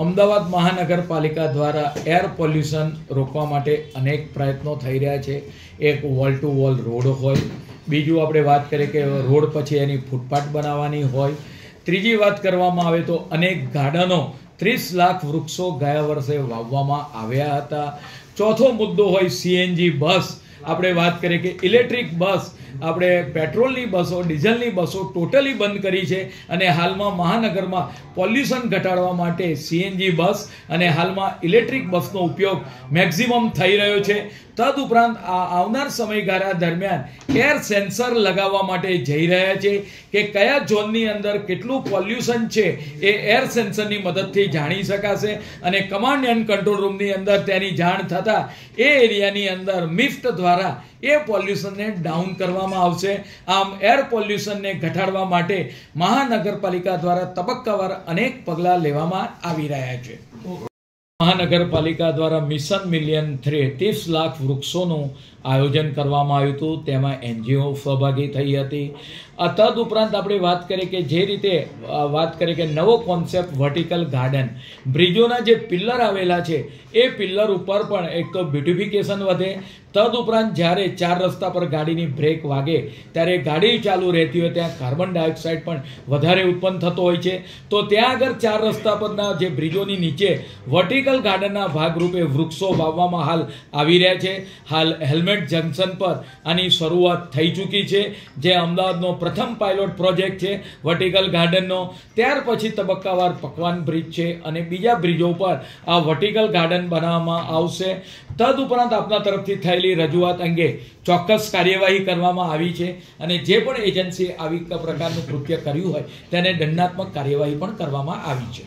અમદાવાદ મહાનગરપાલિકા દ્વારા air pollution રોકવા માટે અનેક પ્રયત્નો થઈ રહ્યા છે. એક વોલ ટુ વોલ રોડ હોય, બીજું આપણે વાત કરીએ કે રોડ પછી એની ફૂટપાથ બનાવવાની હોય, ત્રીજી વાત કરવામાં આવે તો અનેક ગાર્ડનો 30 લાખ વૃક્ષો ગયા વર્ષે વાવવામાં આવ્યા હતા. ચોથો મુદ્દો હોય સીએનજી બસ. આપણે વાત કરીએ કે ઇલેક્ટ્રિક બસ, આપણે પેટ્રોલની બસો, ડીઝલની બસો ટોટલી બંધ કરી છે અને હાલમાં મહાનગરમાં પોલ્યુશન ઘટાડવા માટે સીએનજી બસ અને હાલમાં ઇલેક્ટ્રિક બસનો ઉપયોગ મેક્સિમમ થઈ રહ્યો છે. તદુપરાંત આવનાર સમયગાળા દરમિયાન એર સેન્સર લગાવવા માટે જઈ રહ્યા છે કે કયા ઝોનની અંદર કેટલું પોલ્યુશન છે એ એર સેન્સરની મદદથી જાણી શકાશે અને કમાન્ડ એન્ડ કંટ્રોલ રૂમની અંદર તેની જાણ થતાં એ એરિયાની અંદર મિફ્ટ દ્વારા એ પોલ્યુશનને ડાઉન કરવામાં આવશે. આમ એર પોલ્યુશનને ઘટાડવા માટે મહાનગરપાલિકા દ્વારા તબક્કાવાર અનેક પગલાં લેવામાં આવી રહ્યા છે. મહાનગરપાલિકા દ્વારા મિશન મિલિયન 30 લાખ વૃક્ષોનું આયોજન કરવામાં આવ્યું હતું. તેમાં એનજીઓ સહભાગી થઈ હતી. તદુપરાંત આપણે વાત કરીએ કે જે રીતે વાત કરીએ કે નવો કોન્સેપ્ટ વર્ટિકલ ગાર્ડન, બ્રિજોના જે પિલ્લર આવેલા છે એ પિલ્લર ઉપર પણ એક તો બ્યુટિફિકેશન વધે. તદુપરાંત જ્યારે 4 રસ્તા પર ગાડીની બ્રેક વાગે ત્યારે ગાડી ચાલુ રહેતી હોય ત્યાં કાર્બન ડાયોક્સાઇડ પણ વધારે ઉત્પન્ન થતો હોય છે. તો ત્યાં આગળ 4 રસ્તા પરના જે બ્રિજોની નીચે વર્ટિકલ ગાર્ડનના ભાગરૂપે વૃક્ષો વાવવામાં હાલ આવી રહ્યા છે. હાલ હેલ્મેટ જંકશન પર આની શરૂઆત થઈ ચૂકી છે, જે અમદાવાદનો પ્રથમ પાયલોટ પ્રોજેક્ટ છે વર્ટિકલ ગાર્ડનનો. ત્યાર પછી તબક્કાવાર પકવાન બ્રિજ છે અને બીજા બ્રિજો પર આ વર્ટિકલ ગાર્ડન બનાવવામાં આવશે. તદુપરાંત આપના તરફથી થયેલી રજૂઆત અંગે ચોક્કસ કાર્યવાહી કરવામાં આવી છે અને જે પણ એજન્સી આવી પ્રકારનું કૃત્ય કર્યું હોય તેને દંડાત્મક કાર્યવાહી પણ કરવામાં આવી છે.